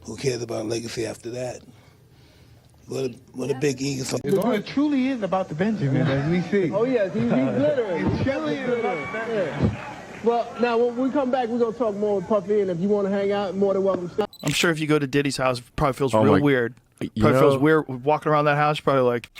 who cares about legacy after that? What a big ego. It truly is about the Benjamin, as we see. Oh, yes, he's glittering. It truly is about the Benjamin. Yeah. Well, now, when we come back, we're going to talk more with Puffy, and if you want to hang out, more than welcome. I'm sure if you go to Diddy's house, it probably feels real weird. Probably feels weird walking around that house. Probably like,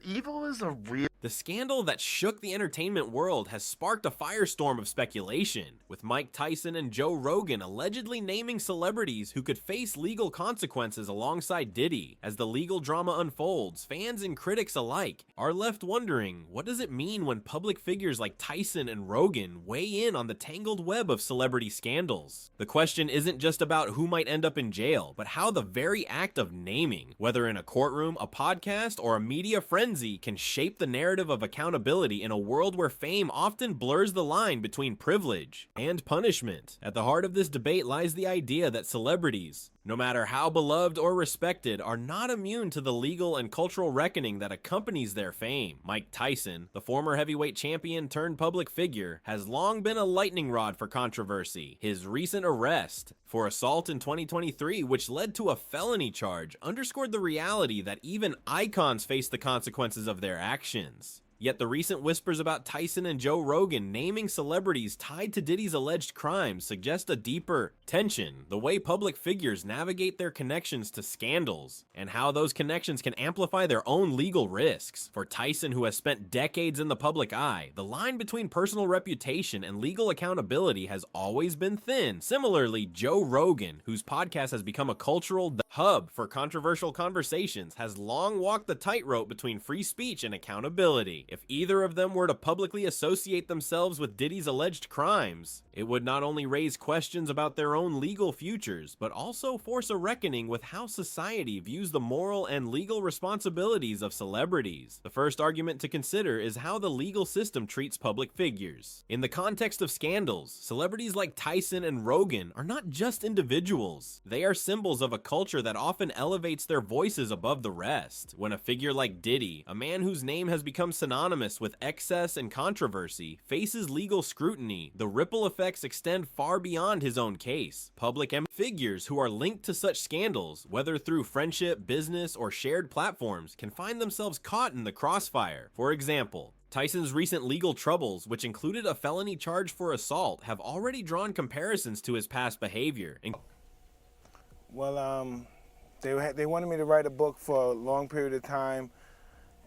evil is a real. The scandal that shook the entertainment world has sparked a firestorm of speculation, with Mike Tyson and Joe Rogan allegedly naming celebrities who could face legal consequences alongside Diddy. As the legal drama unfolds, fans and critics alike are left wondering, what does it mean when public figures like Tyson and Rogan weigh in on the tangled web of celebrity scandals? The question isn't just about who might end up in jail, but how the very act of naming, whether in a courtroom, a podcast, or a media frenzy, can shape the narrative of accountability in a world where fame often blurs the line between privilege and punishment. At the heart of this debate lies the idea that celebrities, no matter how beloved or respected, are not immune to the legal and cultural reckoning that accompanies their fame. Mike Tyson, the former heavyweight champion turned public figure, has long been a lightning rod for controversy. His recent arrest for assault in 2023, which led to a felony charge, underscored the reality that even icons face the consequences of their actions. Yet the recent whispers about Tyson and Joe Rogan naming celebrities tied to Diddy's alleged crimes suggest a deeper tension, the way public figures navigate their connections to scandals, and how those connections can amplify their own legal risks. For Tyson, who has spent decades in the public eye, the line between personal reputation and legal accountability has always been thin. Similarly, Joe Rogan, whose podcast has become a cultural hub for controversial conversations, has long walked the tightrope between free speech and accountability. If either of them were to publicly associate themselves with Diddy's alleged crimes, it would not only raise questions about their own legal futures, but also force a reckoning with how society views the moral and legal responsibilities of celebrities. The first argument to consider is how the legal system treats public figures. In the context of scandals, celebrities like Tyson and Rogan are not just individuals. They are symbols of a culture that often elevates their voices above the rest. When a figure like Diddy, a man whose name has become synonymous with excess and controversy, faces legal scrutiny, the ripple effects extend far beyond his own case. Public figures who are linked to such scandals, whether through friendship, business, or shared platforms, can find themselves caught in the crossfire. For example, Tyson's recent legal troubles, which included a felony charge for assault, have already drawn comparisons to his past behavior. Well, they wanted me to write a book for a long period of time,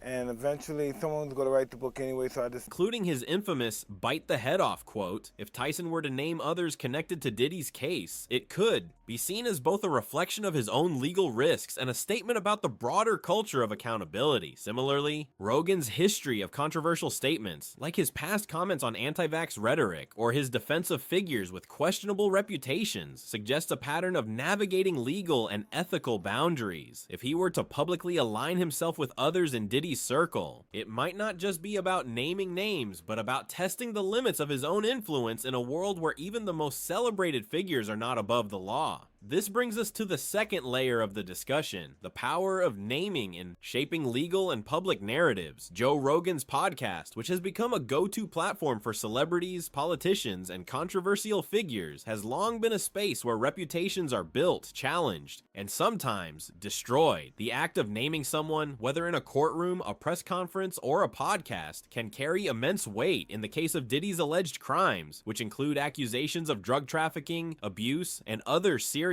and eventually someone was going to write the book anyway, so I just... Including his infamous "bite the head off" quote. If Tyson were to name others connected to Diddy's case, it could be seen as both a reflection of his own legal risks and a statement about the broader culture of accountability. Similarly, Rogan's history of controversial statements, like his past comments on anti-vax rhetoric or his defense of figures with questionable reputations, suggests a pattern of navigating legal and ethical boundaries. If he were to publicly align himself with others in Diddy's circle, it might not just be about naming names, but about testing the limits of his own influence in a world where even the most celebrated figures are not above the law. This brings us to the second layer of the discussion, the power of naming in shaping legal and public narratives. Joe Rogan's podcast, which has become a go-to platform for celebrities, politicians, and controversial figures, has long been a space where reputations are built, challenged, and sometimes destroyed. The act of naming someone, whether in a courtroom, a press conference, or a podcast, can carry immense weight in the case of Diddy's alleged crimes, which include accusations of drug trafficking, abuse, and other serious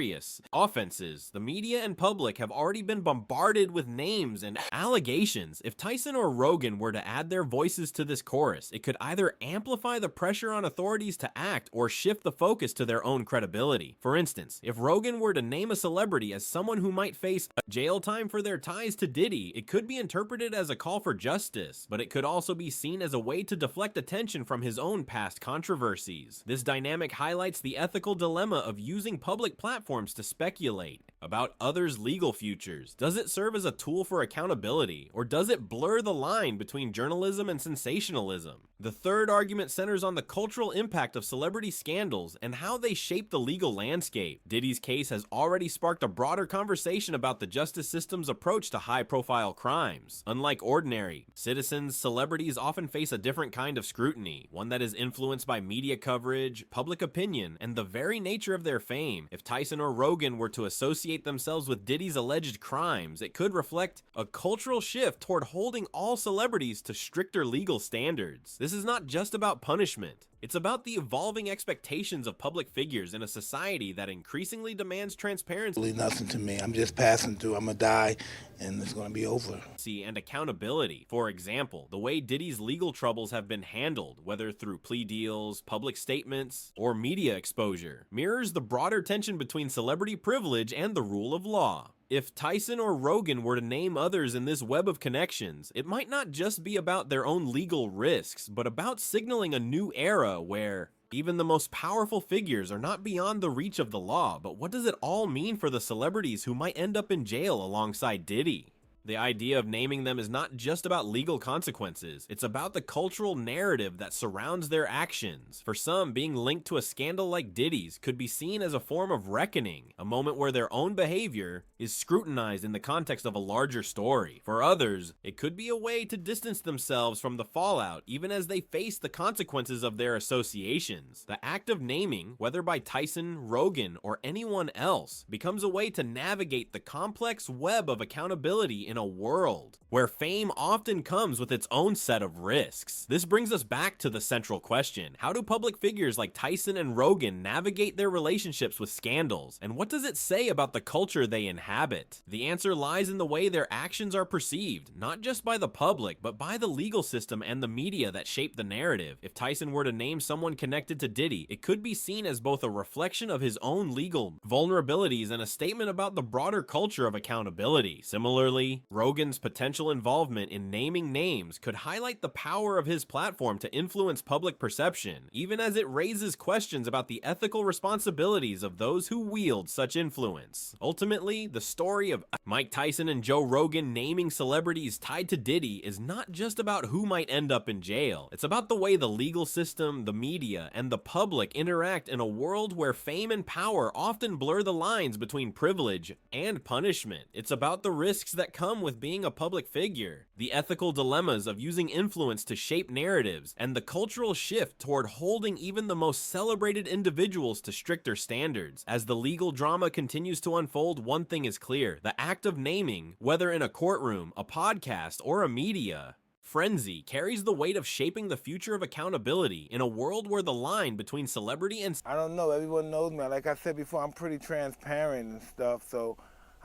offenses. The media and public have already been bombarded with names and allegations. If Tyson or Rogan were to add their voices to this chorus, it could either amplify the pressure on authorities to act or shift the focus to their own credibility. For instance, if Rogan were to name a celebrity as someone who might face jail time for their ties to Diddy, it could be interpreted as a call for justice, but it could also be seen as a way to deflect attention from his own past controversies. This dynamic highlights the ethical dilemma of using public platforms to speculate. about others' legal futures? Does it serve as a tool for accountability, or does it blur the line between journalism and sensationalism? The third argument centers on the cultural impact of celebrity scandals and how they shape the legal landscape. Diddy's case has already sparked a broader conversation about the justice system's approach to high-profile crimes. Unlike ordinary citizens, celebrities often face a different kind of scrutiny, one that is influenced by media coverage, public opinion, and the very nature of their fame. If Tyson or Rogan were to associate themselves with Diddy's alleged crimes, it could reflect a cultural shift toward holding all celebrities to stricter legal standards. This is not just about punishment. It's about the evolving expectations of public figures in a society that increasingly demands transparency. Really nothing to me. I'm just passing through. I'm gonna die, and it's gonna be over. And accountability. For example, the way Diddy's legal troubles have been handled, whether through plea deals, public statements, or media exposure, mirrors the broader tension between celebrity privilege and the rule of law. If Tyson or Rogan were to name others in this web of connections, it might not just be about their own legal risks, but about signaling a new era where even the most powerful figures are not beyond the reach of the law. But what does it all mean for the celebrities who might end up in jail alongside Diddy? The idea of naming them is not just about legal consequences, it's about the cultural narrative that surrounds their actions. For some, being linked to a scandal like Diddy's could be seen as a form of reckoning, a moment where their own behavior is scrutinized in the context of a larger story. For others, it could be a way to distance themselves from the fallout, even as they face the consequences of their associations. The act of naming, whether by Tyson, Rogan, or anyone else, becomes a way to navigate the complex web of accountability in a world where fame often comes with its own set of risks. This brings us back to the central question: how do public figures like Tyson and Rogan navigate their relationships with scandals, and what does it say about the culture they inhabit? The answer lies in the way their actions are perceived, not just by the public, but by the legal system and the media that shape the narrative. If Tyson were to name someone connected to Diddy, it could be seen as both a reflection of his own legal vulnerabilities and a statement about the broader culture of accountability. Similarly, Rogan's potential involvement in naming names could highlight the power of his platform to influence public perception, even as it raises questions about the ethical responsibilities of those who wield such influence. Ultimately, the story of Mike Tyson and Joe Rogan naming celebrities tied to Diddy is not just about who might end up in jail. It's about the way the legal system, the media, and the public interact in a world where fame and power often blur the lines between privilege and punishment. It's about the risks that come with being a public figure, the ethical dilemmas of using influence to shape narratives, and the cultural shift toward holding even the most celebrated individuals to stricter standards. As the legal drama continues to unfold, one thing is clear: the act of naming, whether in a courtroom, a podcast, or a media frenzy, carries the weight of shaping the future of accountability in a world where the line between celebrity and... I don't know, everyone knows me. Like I said before, I'm pretty transparent and stuff, so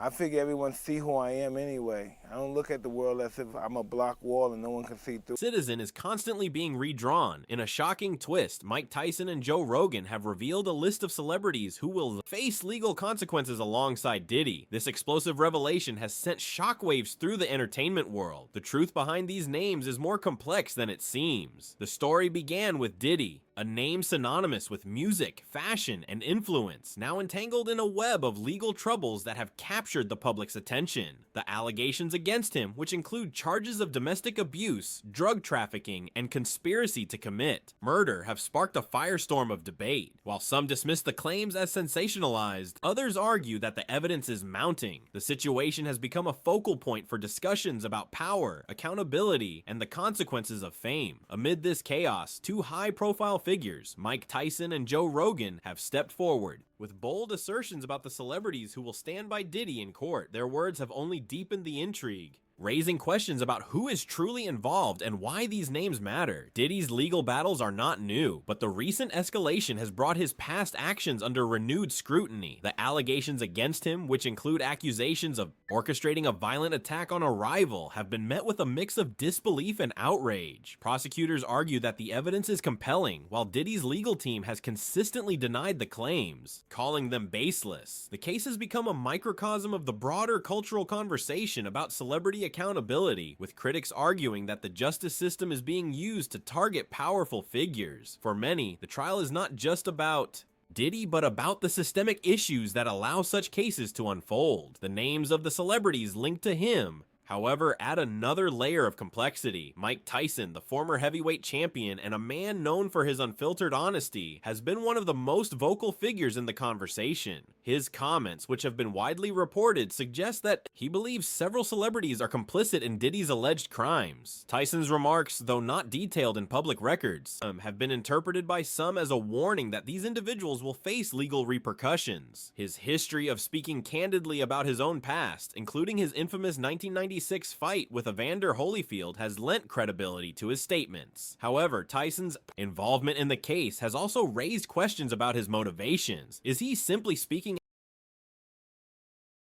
I figure everyone see who I am anyway. I don't look at the world as if I'm a block wall and no one can see through. Citizen is constantly being redrawn. In a shocking twist, Mike Tyson and Joe Rogan have revealed a list of celebrities who will face legal consequences alongside Diddy. This explosive revelation has sent shockwaves through the entertainment world. The truth behind these names is more complex than it seems. The story began with Diddy, a name synonymous with music, fashion, and influence, now entangled in a web of legal troubles that have captured the public's attention. The allegations against him, which include charges of domestic abuse, drug trafficking, and conspiracy to commit murder, have sparked a firestorm of debate. While some dismiss the claims as sensationalized, others argue that the evidence is mounting. The situation has become a focal point for discussions about power, accountability, and the consequences of fame. Amid this chaos, two high-profile figures, Mike Tyson and Joe Rogan, have stepped forward with bold assertions about the celebrities who will stand by Diddy in court. Their words have only deepened the intrigue, raising questions about who is truly involved and why these names matter. Diddy's legal battles are not new, but the recent escalation has brought his past actions under renewed scrutiny. The allegations against him, which include accusations of orchestrating a violent attack on a rival, have been met with a mix of disbelief and outrage. Prosecutors argue that the evidence is compelling, while Diddy's legal team has consistently denied the claims, calling them baseless. The case has become a microcosm of the broader cultural conversation about celebrity accountability, with critics arguing that the justice system is being used to target powerful figures. For many, the trial is not just about Diddy, but about the systemic issues that allow such cases to unfold. The names of the celebrities linked to him, however, add another layer of complexity. Mike Tyson, the former heavyweight champion and a man known for his unfiltered honesty, has been one of the most vocal figures in the conversation. His comments, which have been widely reported, suggest that he believes several celebrities are complicit in Diddy's alleged crimes. Tyson's remarks, though not detailed in public records, have been interpreted by some as a warning that these individuals will face legal repercussions. His history of speaking candidly about his own past, including his infamous 1996 fight with Evander Holyfield, has lent credibility to his statements. However, Tyson's involvement in the case has also raised questions about his motivations. Is he simply speaking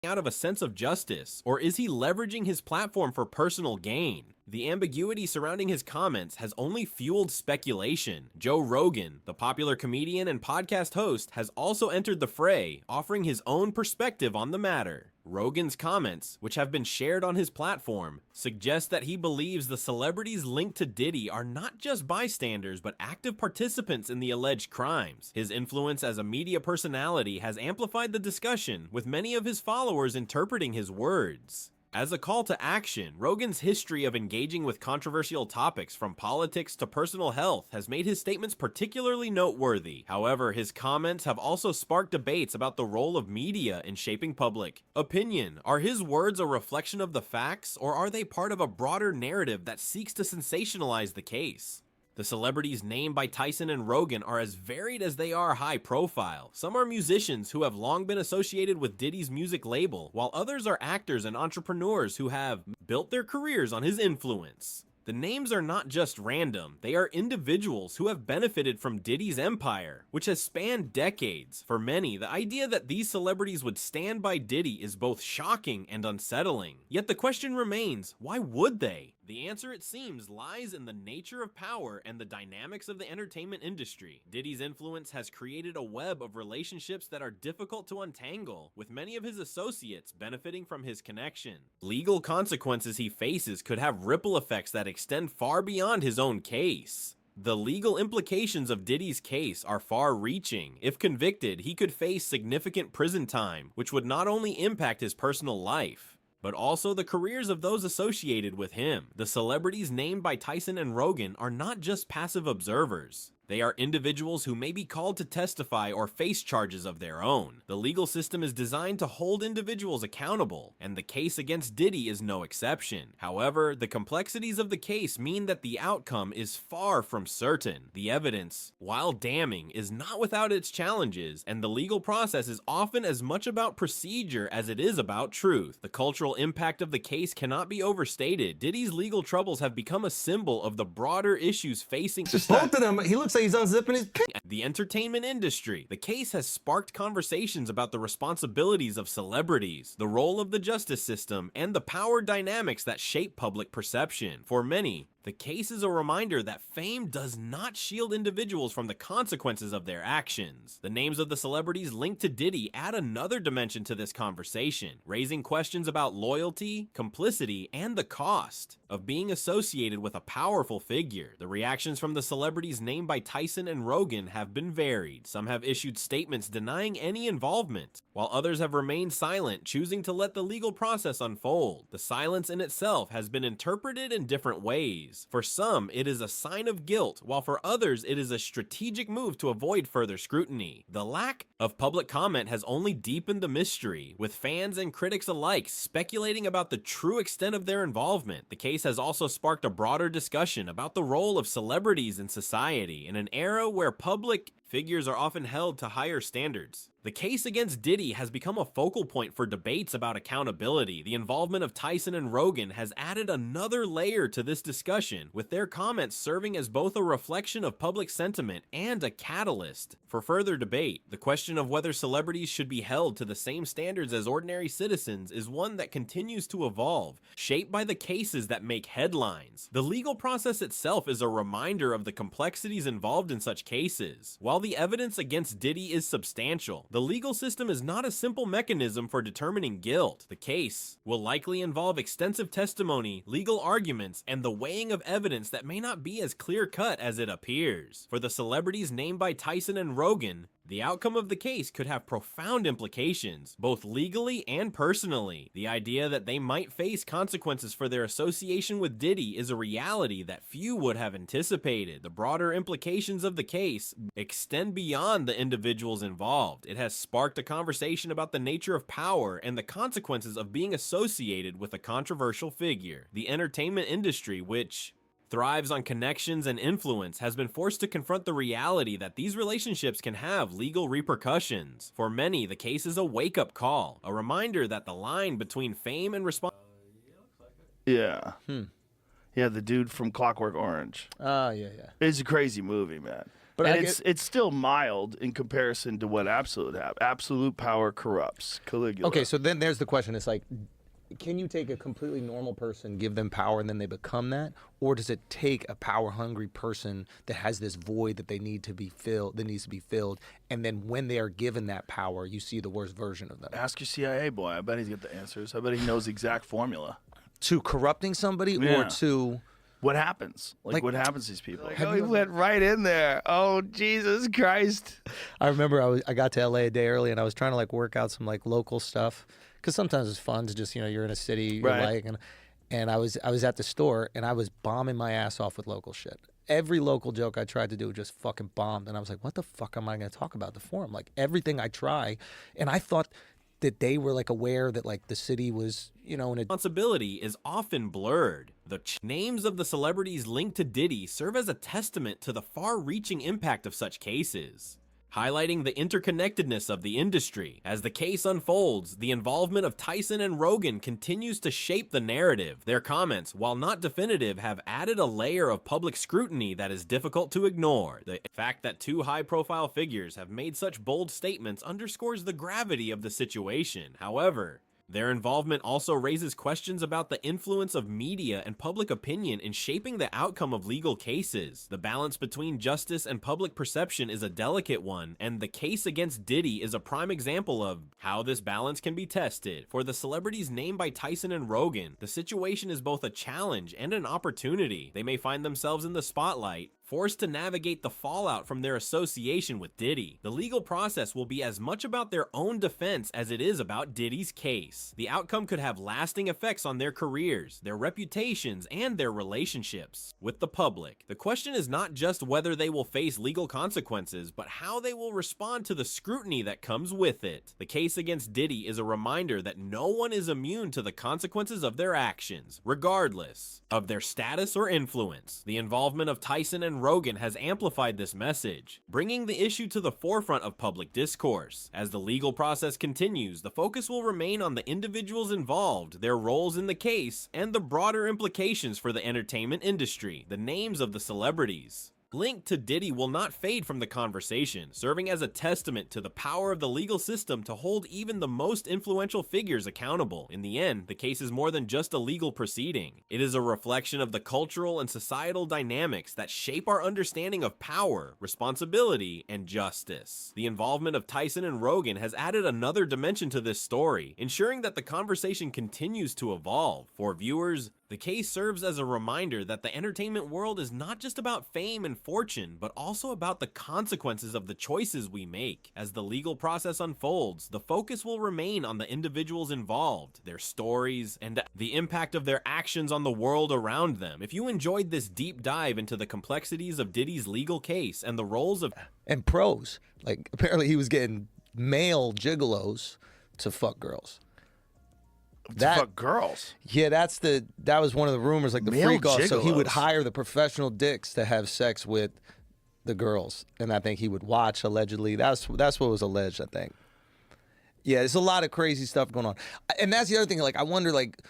out of a sense of justice, or is he leveraging his platform for personal gain? The ambiguity surrounding his comments has only fueled speculation. Joe Rogan, the popular comedian and podcast host, has also entered the fray, offering his own perspective on the matter. Rogan's comments, which have been shared on his platform, suggest that he believes the celebrities linked to Diddy are not just bystanders but active participants in the alleged crimes. His influence as a media personality has amplified the discussion, with many of his followers interpreting his words as a call to action. Rogan's history of engaging with controversial topics from politics to personal health has made his statements particularly noteworthy. However, his comments have also sparked debates about the role of media in shaping public opinion. Are his words a reflection of the facts, or are they part of a broader narrative that seeks to sensationalize the case? The celebrities named by Tyson and Rogan are as varied as they are high profile. Some are musicians who have long been associated with Diddy's music label, while others are actors and entrepreneurs who have built their careers on his influence. The names are not just random, they are individuals who have benefited from Diddy's empire, which has spanned decades. For many, the idea that these celebrities would stand by Diddy is both shocking and unsettling. Yet the question remains, why would they? The answer, it seems, lies in the nature of power and the dynamics of the entertainment industry. Diddy's influence has created a web of relationships that are difficult to untangle, with many of his associates benefiting from his connection. Legal consequences he faces could have ripple effects that extend far beyond his own case. The legal implications of Diddy's case are far-reaching. If convicted, he could face significant prison time, which would not only impact his personal life, but also the careers of those associated with him. The celebrities named by Tyson and Rogan are not just passive observers. They are individuals who may be called to testify or face charges of their own. The legal system is designed to hold individuals accountable, and the case against Diddy is no exception. However, the complexities of the case mean that the outcome is far from certain. The evidence, while damning, is not without its challenges, and the legal process is often as much about procedure as it is about truth. The cultural impact of the case cannot be overstated. Diddy's legal troubles have become a symbol of the broader issues facing both of them. He looks like he's unzipping his the entertainment industry. The case has sparked conversations about the responsibilities of celebrities, the role of the justice system, and the power dynamics that shape public perception. For many, the case is a reminder that fame does not shield individuals from the consequences of their actions. The names of the celebrities linked to Diddy add another dimension to this conversation, raising questions about loyalty, complicity, and the cost of being associated with a powerful figure. The reactions from the celebrities named by Tyson and Rogan have been varied. Some have issued statements denying any involvement, while others have remained silent, choosing to let the legal process unfold. The silence in itself has been interpreted in different ways. For some, it is a sign of guilt, while for others, it is a strategic move to avoid further scrutiny. The lack of public comment has only deepened the mystery, with fans and critics alike speculating about the true extent of their involvement. The case has also sparked a broader discussion about the role of celebrities in society in an era where public figures are often held to higher standards. The case against Diddy has become a focal point for debates about accountability. The involvement of Tyson and Rogan has added another layer to this discussion, with their comments serving as both a reflection of public sentiment and a catalyst for further debate. The question of whether celebrities should be held to the same standards as ordinary citizens is one that continues to evolve, shaped by the cases that make headlines. The legal process itself is a reminder of the complexities involved in such cases. While the evidence against Diddy is substantial, the legal system is not a simple mechanism for determining guilt. The case will likely involve extensive testimony, legal arguments, and the weighing of evidence that may not be as clear-cut as it appears. For the celebrities named by Tyson and Rogan, The outcome of the case could have profound implications, both legally and personally. The idea that they might face consequences for their association with Diddy is a reality that few would have anticipated. The broader implications of the case extend beyond the individuals involved. It has sparked a conversation about the nature of power and the consequences of being associated with a controversial figure. The entertainment industry, which thrives on connections and influence, has been forced to confront the reality that these relationships can have legal repercussions. For many, the case is a wake-up call, a reminder that the line between fame and responsibility. Yeah. Yeah, the dude from Clockwork Orange. Yeah. It's a crazy movie, man. But it's still mild in comparison to what absolute power corrupts. Caligula. Okay, so then there's the question. It's like, can you take a completely normal person, give them power, and then they become that? Or does it take a power-hungry person that has this void that needs to be filled, and then when they are given that power, you see the worst version of them? Ask your CIA boy. I bet he's got the answers. I bet he knows the exact formula. To corrupting somebody or to... What happens? Like what happens to these people? Like, he went right in there. Oh, Jesus Christ. I remember I got to LA a day early, and I was trying to like work out some like local stuff, because sometimes it's fun to just, you're in a city you like, and I was at the store, and I was bombing my ass off with local shit. Every local joke I tried to do just fucking bombed, and I was like, what the fuck am I going to talk about the forum? Like everything I try, and I thought that they were like aware that like the city was, in a... Responsibility is often blurred. The names of the celebrities linked to Diddy serve as a testament to the far-reaching impact of such cases, highlighting the interconnectedness of the industry. As the case unfolds, the involvement of Tyson and Rogan continues to shape the narrative. Their comments, while not definitive, have added a layer of public scrutiny that is difficult to ignore. The fact that two high-profile figures have made such bold statements underscores the gravity of the situation. However, their involvement also raises questions about the influence of media and public opinion in shaping the outcome of legal cases. The balance between justice and public perception is a delicate one, and the case against Diddy is a prime example of how this balance can be tested. For the celebrities named by Tyson and Rogan, the situation is both a challenge and an opportunity. They may find themselves in the spotlight, forced to navigate the fallout from their association with Diddy. The legal process will be as much about their own defense as it is about Diddy's case. The outcome could have lasting effects on their careers, their reputations, and their relationships with the public. The question is not just whether they will face legal consequences, but how they will respond to the scrutiny that comes with it. The case against Diddy is a reminder that no one is immune to the consequences of their actions, regardless of their status or influence. The involvement of Tyson and Rogan has amplified this message, bringing the issue to the forefront of public discourse. As the legal process continues, the focus will remain on the individuals involved, their roles in the case, and the broader implications for the entertainment industry. The names of the celebrities linked to Diddy will not fade from the conversation, serving as a testament to the power of the legal system to hold even the most influential figures accountable. In the end, the case is more than just a legal proceeding. It is a reflection of the cultural and societal dynamics that shape our understanding of power, responsibility, and justice. The involvement of Tyson and Rogan has added another dimension to this story, ensuring that the conversation continues to evolve. For viewers, the case serves as a reminder that the entertainment world is not just about fame and fortune, but also about the consequences of the choices we make. As the legal process unfolds, the focus will remain on the individuals involved, their stories, and the impact of their actions on the world around them. If you enjoyed this deep dive into the complexities of Diddy's legal case and the roles of... And pros. Like, apparently he was getting male gigolos to fuck girls. Fuck girls. Yeah, that was one of the rumors, like the Male freak off. So he would gigolos. hire the professional dicks to have sex with the girls, and I think he would watch allegedly. That's what was alleged, I think. Yeah, there's a lot of crazy stuff going on, and that's the other thing. Like, I wonder, like,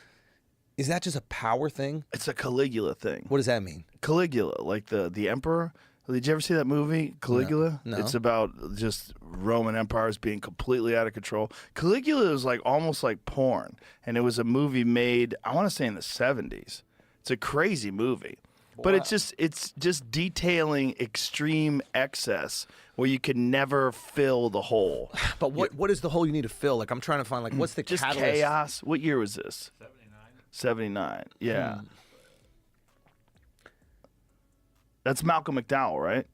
is that just a power thing? It's a Caligula thing. What does that mean? Caligula, like the emperor. Did you ever see that movie, Caligula? No. It's about just Roman empires being completely out of control. Caligula is like almost like porn, and it was a movie made, I want to say, in the 70s. It's a crazy movie. But it's just detailing extreme excess where you can never fill the hole. But what is the hole you need to fill? Like, I'm trying to find, like, what's the Just catalyst? chaos. What year was this? 79. Yeah. That's Malcolm McDowell, right?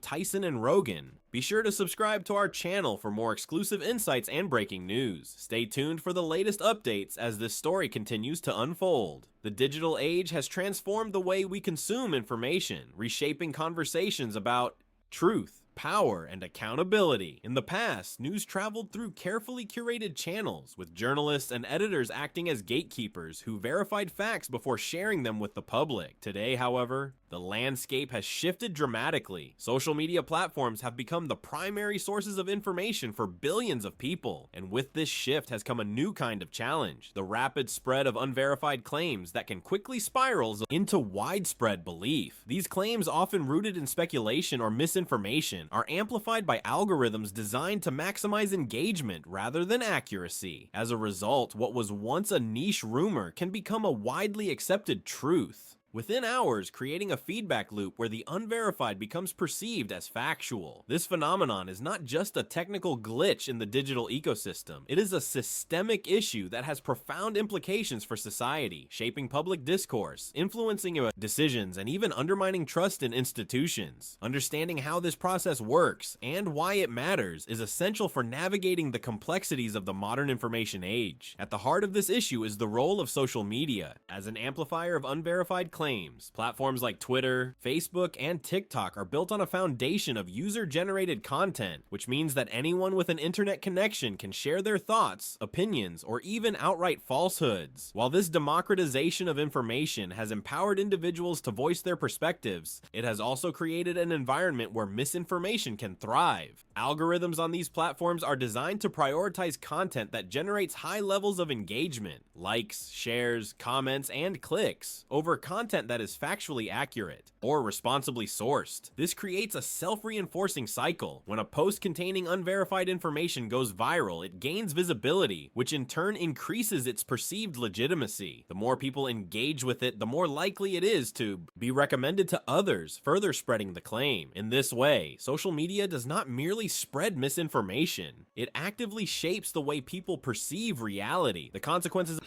Tyson and Rogan Be sure to subscribe to our channel for more exclusive insights and breaking news. Stay tuned for the latest updates as this story continues to unfold. The digital age has transformed the way we consume information, reshaping conversations about truth, power, and accountability. In the past, news traveled through carefully curated channels, with journalists and editors acting as gatekeepers who verified facts before sharing them with the public. Today, however, the landscape has shifted dramatically. Social media platforms have become the primary sources of information for billions of people, and with this shift has come a new kind of challenge: the rapid spread of unverified claims that can quickly spiral into widespread belief. These claims, often rooted in speculation or misinformation, are amplified by algorithms designed to maximize engagement rather than accuracy. As a result, what was once a niche rumor can become a widely accepted truth within hours, creating a feedback loop where the unverified becomes perceived as factual. This phenomenon is not just a technical glitch in the digital ecosystem. It is a systemic issue that has profound implications for society, shaping public discourse, influencing decisions, and even undermining trust in institutions. Understanding how this process works and why it matters is essential for navigating the complexities of the modern information age. At the heart of this issue is the role of social media as an amplifier of unverified claims. Platforms like Twitter, Facebook, and TikTok are built on a foundation of user-generated content, which means that anyone with an internet connection can share their thoughts, opinions, or even outright falsehoods. While this democratization of information has empowered individuals to voice their perspectives, it has also created an environment where misinformation can thrive. Algorithms on these platforms are designed to prioritize content that generates high levels of engagement, likes, shares, comments, and clicks, over content that is factually accurate or responsibly sourced. This creates a self-reinforcing cycle. When a post containing unverified information goes viral, it gains visibility, which in turn increases its perceived legitimacy. The more people engage with it, the more likely it is to be recommended to others, further spreading the claim. In this way, social media does not merely spread misinformation, it actively shapes the way people perceive reality. The consequences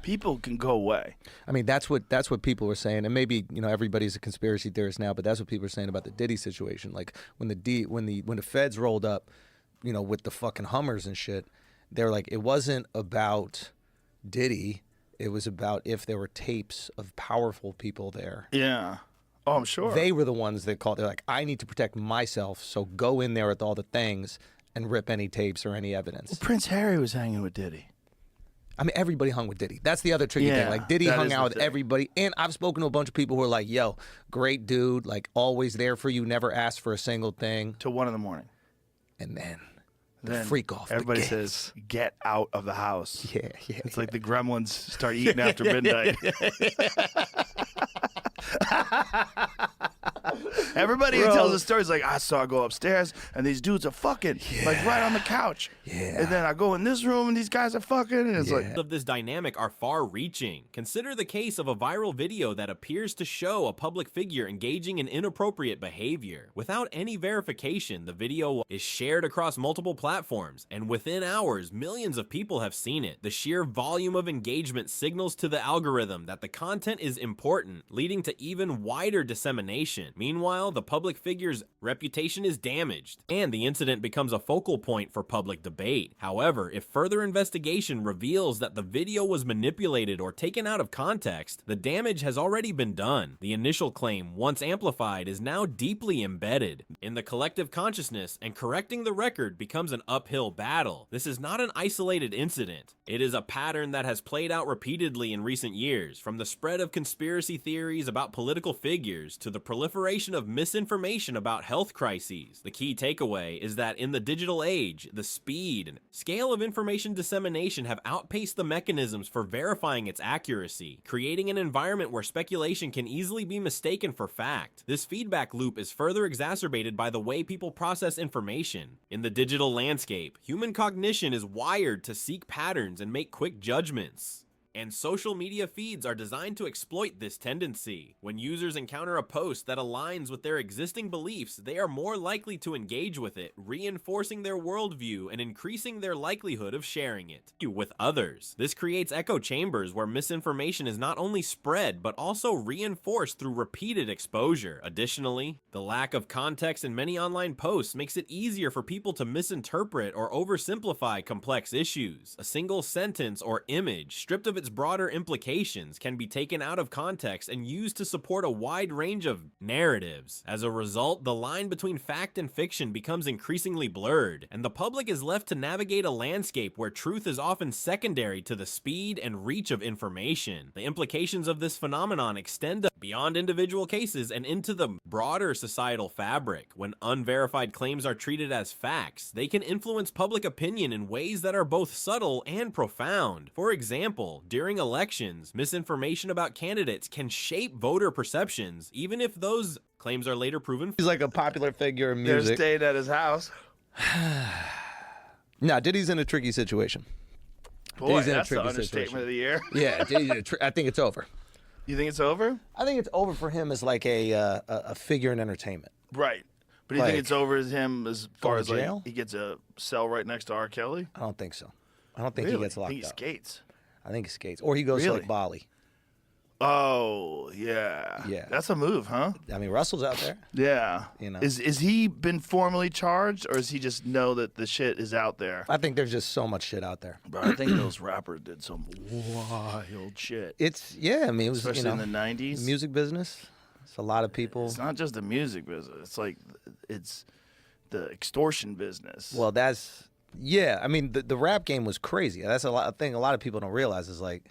People can go away. I mean, that's what people were saying, and maybe everybody's a conspiracy theorist now, but that's what people were saying about the Diddy situation. Like when the feds rolled up, with the fucking Hummers and shit, they're like, it wasn't about Diddy, it was about if there were tapes of powerful people there. Yeah. Oh, I'm sure. They were the ones that called. They're like, I need to protect myself, so go in there with all the things and rip any tapes or any evidence. Well, Prince Harry was hanging with Diddy. I mean, everybody hung with Diddy. That's the other tricky thing. Like, Diddy hung out with everybody. And I've spoken to a bunch of people who are like, yo, great dude, like, always there for you, never asked for a single thing. Till 1 a.m. And then freak off. Everybody says, get out of the house. Yeah. It's like the gremlins start eating after midnight. Everybody who tells the stories like, I saw I go upstairs and these dudes are fucking like right on the couch. Yeah. And then I go in this room and these guys are fucking, and it's like of this dynamic are far-reaching. Consider the case of a viral video that appears to show a public figure engaging in inappropriate behavior. Without any verification, the video is shared across multiple platforms, and within hours, millions of people have seen it. The sheer volume of engagement signals to the algorithm that the content is important, leading to even wider dissemination. Meanwhile, the public figure's reputation is damaged, and the incident becomes a focal point for public debate. However, if further investigation reveals that the video was manipulated or taken out of context, the damage has already been done. The initial claim, once amplified, is now deeply embedded in the collective consciousness, and correcting the record becomes an uphill battle. This is not an isolated incident. It is a pattern that has played out repeatedly in recent years, from the spread of conspiracy theories about political figures to the proliferation of misinformation about health crises. The key takeaway is that in the digital age, the speed and scale of information dissemination have outpaced the mechanisms for verifying its accuracy, creating an environment where speculation can easily be mistaken for fact. This feedback loop is further exacerbated by the way people process information. In the digital landscape, human cognition is wired to seek patterns and make quick judgments. And social media feeds are designed to exploit this tendency. When users encounter a post that aligns with their existing beliefs, they are more likely to engage with it, reinforcing their worldview and increasing their likelihood of sharing it with others. This creates echo chambers where misinformation is not only spread, but also reinforced through repeated exposure. Additionally, the lack of context in many online posts makes it easier for people to misinterpret or oversimplify complex issues. A single sentence or image, stripped of its broader implications, can be taken out of context and used to support a wide range of narratives. As a result, the line between fact and fiction becomes increasingly blurred, and the public is left to navigate a landscape where truth is often secondary to the speed and reach of information. The implications of this phenomenon extend beyond individual cases and into the broader societal fabric. When unverified claims are treated as facts, they can influence public opinion in ways that are both subtle and profound. For example, during elections, misinformation about candidates can shape voter perceptions, even if those claims are later proven. He's like a popular figure in They're music. staying at his house. Nah, Diddy's in a tricky situation. Boy, Diddy's in a that's the tricky understatement situation. of the year. Yeah, Diddy's in I think it's over. You think it's over? I think it's over for him as like a figure in entertainment. Right. But do you think Like, it's over as him as far going as to jail? like he gets a cell right next to R. Kelly? I don't think so. I don't think Really? he gets I locked think he up. skates. I think he skates, or he goes to Really? like Bali. Oh, yeah. Yeah. That's a move, huh? I mean, Russell's out there. Yeah. You know. Is he been formally charged, or does he just know that the shit is out there? I think there's just so much shit out there. Bro, I think those rappers did some wild shit. It's it was Especially in the 90s. music business. It's a lot of people. It's not just the music business. It's like it's the extortion business. Well, I mean, the rap game was crazy. That's a thing a lot of people don't realize is like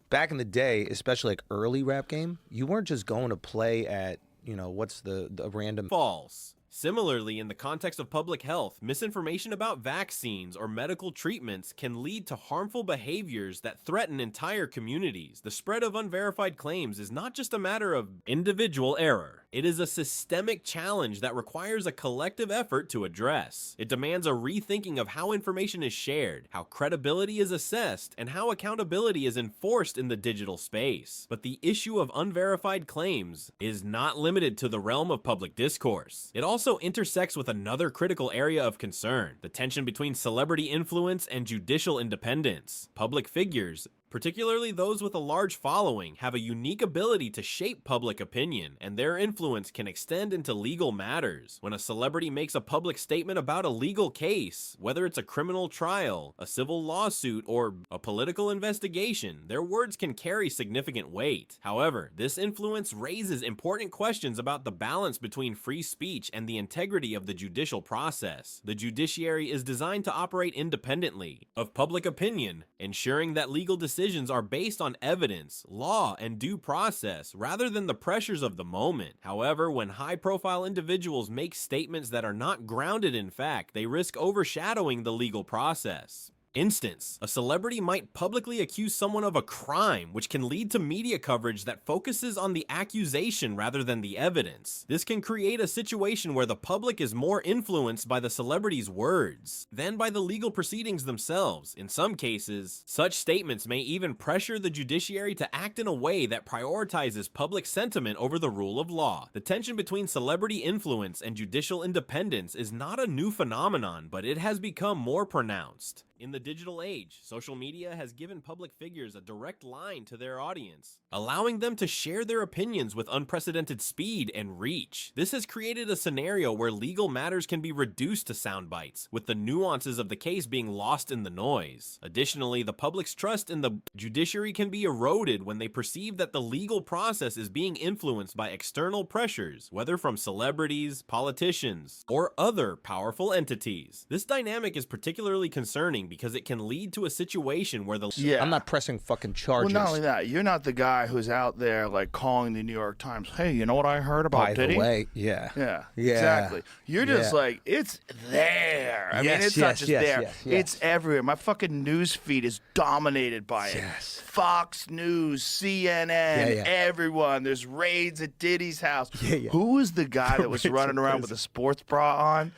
back in the day, especially like early rap game, you weren't just going to play at, what's the random. False. Similarly, in the context of public health, misinformation about vaccines or medical treatments can lead to harmful behaviors that threaten entire communities. The spread of unverified claims is not just a matter of individual error. It is a systemic challenge that requires a collective effort to address. It demands a rethinking of how information is shared, how credibility is assessed, and how accountability is enforced in the digital space. But the issue of unverified claims is not limited to the realm of public discourse. It also intersects with another critical area of concern: the tension between celebrity influence and judicial independence. Public figures, particularly those with a large following, have a unique ability to shape public opinion, and their influence can extend into legal matters. When a celebrity makes a public statement about a legal case, whether it's a criminal trial, a civil lawsuit, or a political investigation, their words can carry significant weight. However, this influence raises important questions about the balance between free speech and the integrity of the judicial process. The judiciary is designed to operate independently of public opinion, ensuring that legal decisions are based on evidence, law, and due process, rather than the pressures of the moment. However, when high-profile individuals make statements that are not grounded in fact, they risk overshadowing the legal process. Instance, a celebrity might publicly accuse someone of a crime, which can lead to media coverage that focuses on the accusation rather than the evidence. This can create a situation where the public is more influenced by the celebrity's words than by the legal proceedings themselves. In some cases, such statements may even pressure the judiciary to act in a way that prioritizes public sentiment over the rule of law. The tension between celebrity influence and judicial independence is not a new phenomenon, but it has become more pronounced. In the digital age, social media has given public figures a direct line to their audience, allowing them to share their opinions with unprecedented speed and reach. This has created a scenario where legal matters can be reduced to sound bites, with the nuances of the case being lost in the noise. Additionally, the public's trust in the judiciary can be eroded when they perceive that the legal process is being influenced by external pressures, whether from celebrities, politicians, or other powerful entities. This dynamic is particularly concerning because it can lead to a situation where I'm not pressing fucking Well, charges. not only that, you're not the guy who's out there like calling the New York Times, hey, you know what I heard about By Diddy? the way, yeah. Yeah, Yeah. exactly. You're just Yeah. like, it's there. I mean, Yes, it's not yes, just yes, there. yes, yes. It's everywhere. My fucking news feed is dominated by it. Yes. Fox News, CNN, Yeah. everyone. There's raids at Diddy's house. Yeah. Who was the guy that was running around with a sports bra on?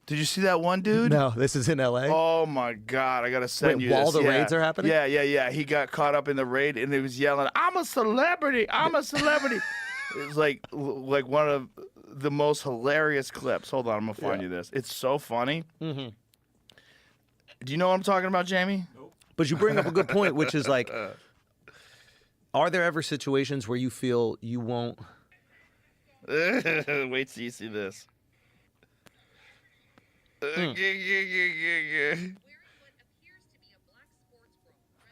Did you see that one dude? No, this is in L.A. Oh my God, I gotta send Wait, you while this. the raids are happening? Yeah. He got caught up in the raid and he was yelling, "I'm a celebrity! I'm a celebrity!" It was like one of the most hilarious clips. Hold on, I'm gonna find you this. It's so funny. Mm-hmm. Do you know what I'm talking about, Jamie? Nope. But you bring up a good point, which is like, are there ever situations where you feel you won't? Wait till you see this. The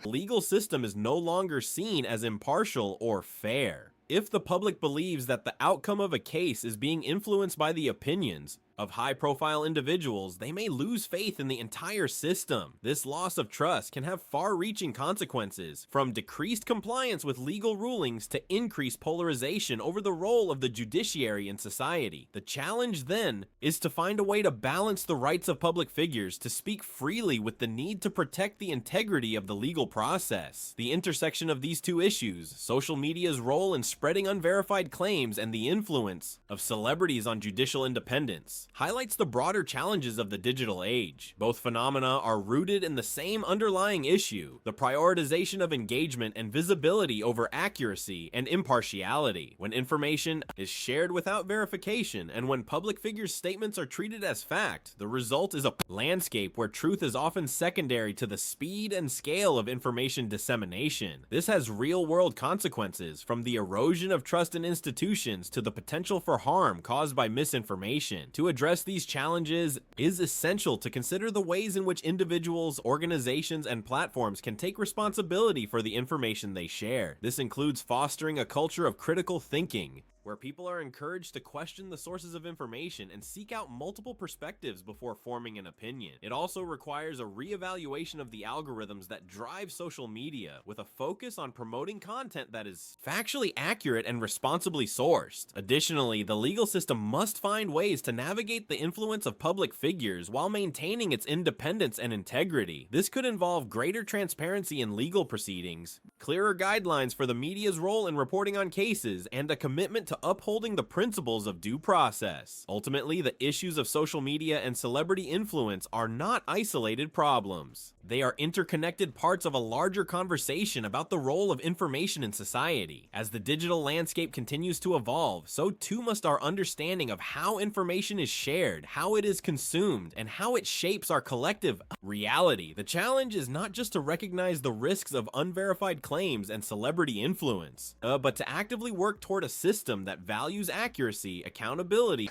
legal system is no longer seen as impartial or fair. If the public believes that the outcome of a case is being influenced by the opinions of high-profile individuals, they may lose faith in the entire system. This loss of trust can have far-reaching consequences, from decreased compliance with legal rulings to increased polarization over the role of the judiciary in society. The challenge then is to find a way to balance the rights of public figures to speak freely with the need to protect the integrity of the legal process. The intersection of these two issues, social media's role in spreading unverified claims and the influence of celebrities on judicial independence, highlights the broader challenges of the digital age. Both phenomena are rooted in the same underlying issue, the prioritization of engagement and visibility over accuracy and impartiality. When information is shared without verification and when public figures' statements are treated as fact, the result is a landscape where truth is often secondary to the speed and scale of information dissemination. This has real-world consequences, from the erosion of trust in institutions to the potential for harm caused by misinformation. To address these challenges, it is essential to consider the ways in which individuals, organizations, and platforms can take responsibility for the information they share. This includes fostering a culture of critical thinking, where people are encouraged to question the sources of information and seek out multiple perspectives before forming an opinion. It also requires a reevaluation of the algorithms that drive social media, with a focus on promoting content that is factually accurate and responsibly sourced. Additionally, the legal system must find ways to navigate the influence of public figures while maintaining its independence and integrity. This could involve greater transparency in legal proceedings, clearer guidelines for the media's role in reporting on cases, and a commitment to upholding the principles of due process. Ultimately, the issues of social media and celebrity influence are not isolated problems. They are interconnected parts of a larger conversation about the role of information in society. As the digital landscape continues to evolve, so too must our understanding of how information is shared, how it is consumed, and how it shapes our collective reality. The challenge is not just to recognize the risks of unverified claims and celebrity influence, but to actively work toward a system that values accuracy, accountability.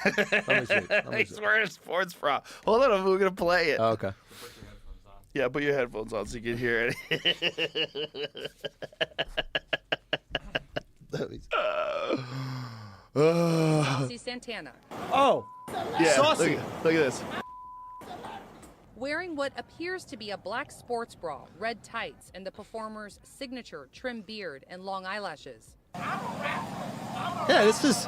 He's wearing a sports bra. Hold on, we're gonna play it. Oh, okay. Yeah, put your headphones on so you can hear it. Saucy Santana. Oh, Yeah, Saucy. Look at this. Wearing what appears to be a black sports bra, red tights, and the performer's signature trim beard and long eyelashes. yeah, this is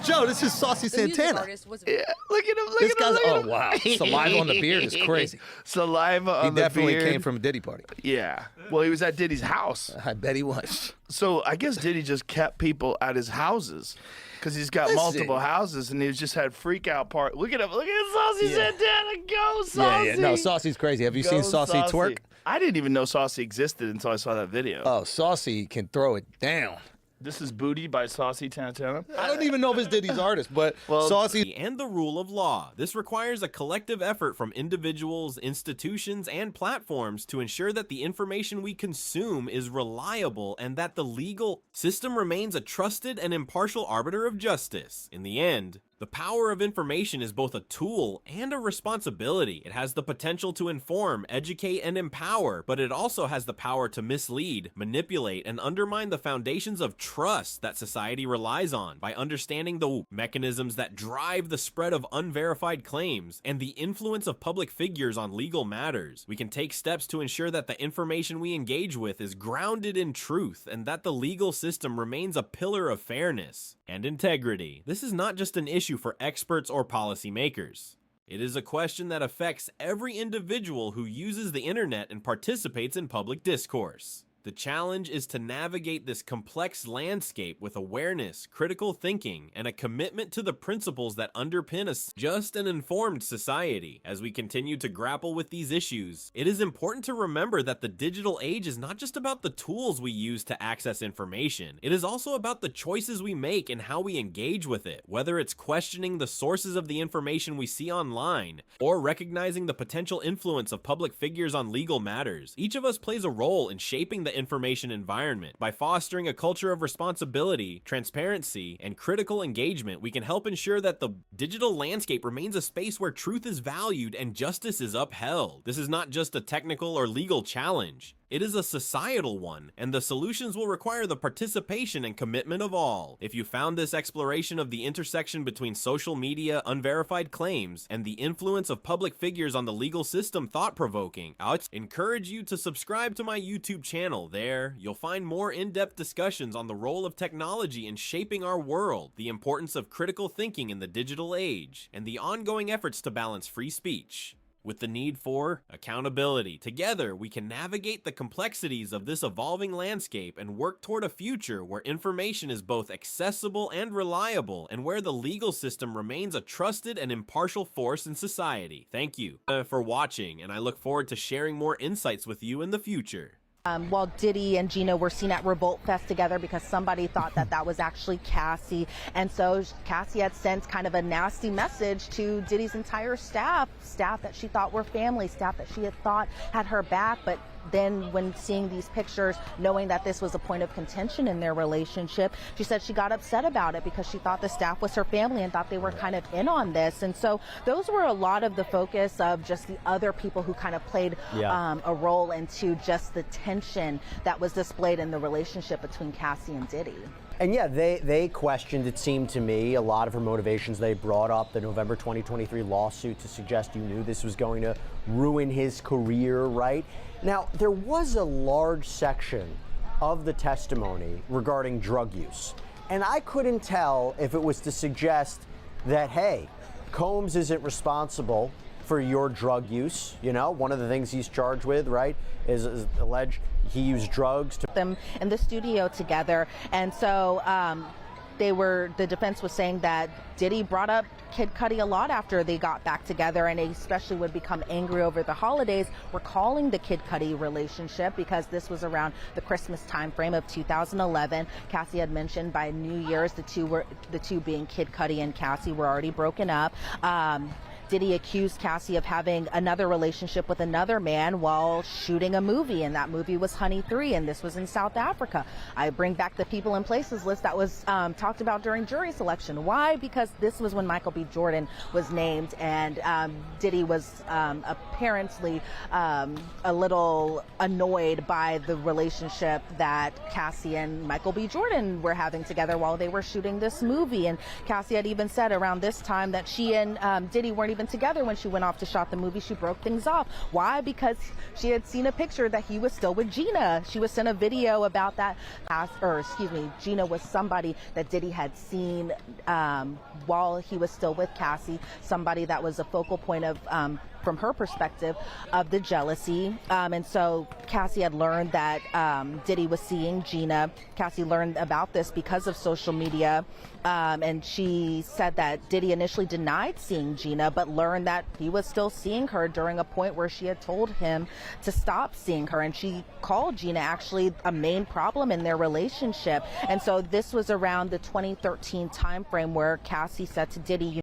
Joe. This is Saucy The music Santana. artist was Yeah, look at him. Look This at him. guy's. Look at Oh him. wow, saliva on the beard is crazy. Saliva He on the definitely beard. came from a Diddy party. Yeah. Well, he was at Diddy's house. I bet he was. So I guess Diddy just kept people at his houses because he's got Listen. multiple houses, and he's just had freak out part. Look at him. Look at Saucy Santana. Go, Saucy. Yeah. No, Saucy's crazy. Have you seen Go, Saucy twerk? I didn't even know Saucy existed until I saw that video. Oh, Saucy can throw it down. This is Booty by Saucy Santana. I don't even know if it's Diddy's artist, but Saucy. And the rule of law. This requires a collective effort from individuals, institutions, and platforms to ensure that the information we consume is reliable and that the legal system remains a trusted and impartial arbiter of justice. In the end, the power of information is both a tool and a responsibility. It has the potential to inform, educate, and empower, but it also has the power to mislead, manipulate, and undermine the foundations of trust that society relies on. By understanding the mechanisms that drive the spread of unverified claims and the influence of public figures on legal matters, we can take steps to ensure that the information we engage with is grounded in truth and that the legal system remains a pillar of fairness and integrity. This is not just an issue for experts or policymakers. It is a question that affects every individual who uses the internet and participates in public discourse. The challenge is to navigate this complex landscape with awareness, critical thinking, and a commitment to the principles that underpin a just and informed society. As we continue to grapple with these issues, it is important to remember that the digital age is not just about the tools we use to access information. It is also about the choices we make and how we engage with it, whether it's questioning the sources of the information we see online or recognizing the potential influence of public figures on legal matters. Each of us plays a role in shaping the information environment. By fostering a culture of responsibility, transparency, and critical engagement, we can help ensure that the digital landscape remains a space where truth is valued and justice is upheld. This is not just a technical or legal challenge. It is a societal one, and the solutions will require the participation and commitment of all. If you found this exploration of the intersection between social media, unverified claims, and the influence of public figures on the legal system thought-provoking, I'd encourage you to subscribe to my YouTube channel. There, you'll find more in-depth discussions on the role of technology in shaping our world, the importance of critical thinking in the digital age, and the ongoing efforts to balance free speech with the need for accountability. Together, we can navigate the complexities of this evolving landscape and work toward a future where information is both accessible and reliable, and where the legal system remains a trusted and impartial force in society. Thank you for watching, and I look forward to sharing more insights with you in the future. While Diddy and Gina were seen at Revolt Fest together because somebody thought that that was actually Cassie. And so Cassie had sent kind of a nasty message to Diddy's entire staff that she thought were family, staff that she had thought had her back. But then when seeing these pictures, knowing that this was a point of contention in their relationship, she said she got upset about it because she thought the staff was her family and thought they were kind of in on this. And so those were a lot of the focus of just the other people who kind of played a role into just the tension that was displayed in the relationship between Cassie and Diddy. And yeah, they questioned, it seemed to me, a lot of her motivations. They brought up the November 2023 lawsuit to suggest you knew this was going to ruin his career, right? Now, there was a large section of the testimony regarding drug use, and I couldn't tell if it was to suggest that, hey, Combs isn't responsible for your drug use. You know, one of the things he's charged with, right, is alleged he used drugs to them in the studio together. And so the defense was saying that Diddy brought up Kid Cudi a lot after they got back together, and especially would become angry over the holidays, recalling the Kid Cudi relationship because this was around the Christmas time frame of 2011. Cassie had mentioned by New Year's the two being Kid Cudi and Cassie were already broken up. Diddy accused Cassie of having another relationship with another man while shooting a movie, and that movie was Honey 3, and this was in South Africa. I bring back the people and places list that was talked about during jury selection. Why? Because this was when Michael B. Jordan was named, and Diddy was apparently a little annoyed by the relationship that Cassie and Michael B. Jordan were having together while they were shooting this movie. And Cassie had even said around this time that she and Diddy weren't even together when she went off to shot the movie. She broke things off. Why? Because she had seen a picture that he was still with Gina. She was sent a video about that, Gina was somebody that Diddy had seen while he was still with Cassie, somebody that was a focal point of from her perspective of the jealousy. And so Cassie had learned that Diddy was seeing Gina. Cassie learned about this because of social media. And she said that Diddy initially denied seeing Gina, but learned that he was still seeing her during a point where she had told him to stop seeing her. And she called Gina actually a main problem in their relationship. And so this was around the 2013 time frame where Cassie said to Diddy,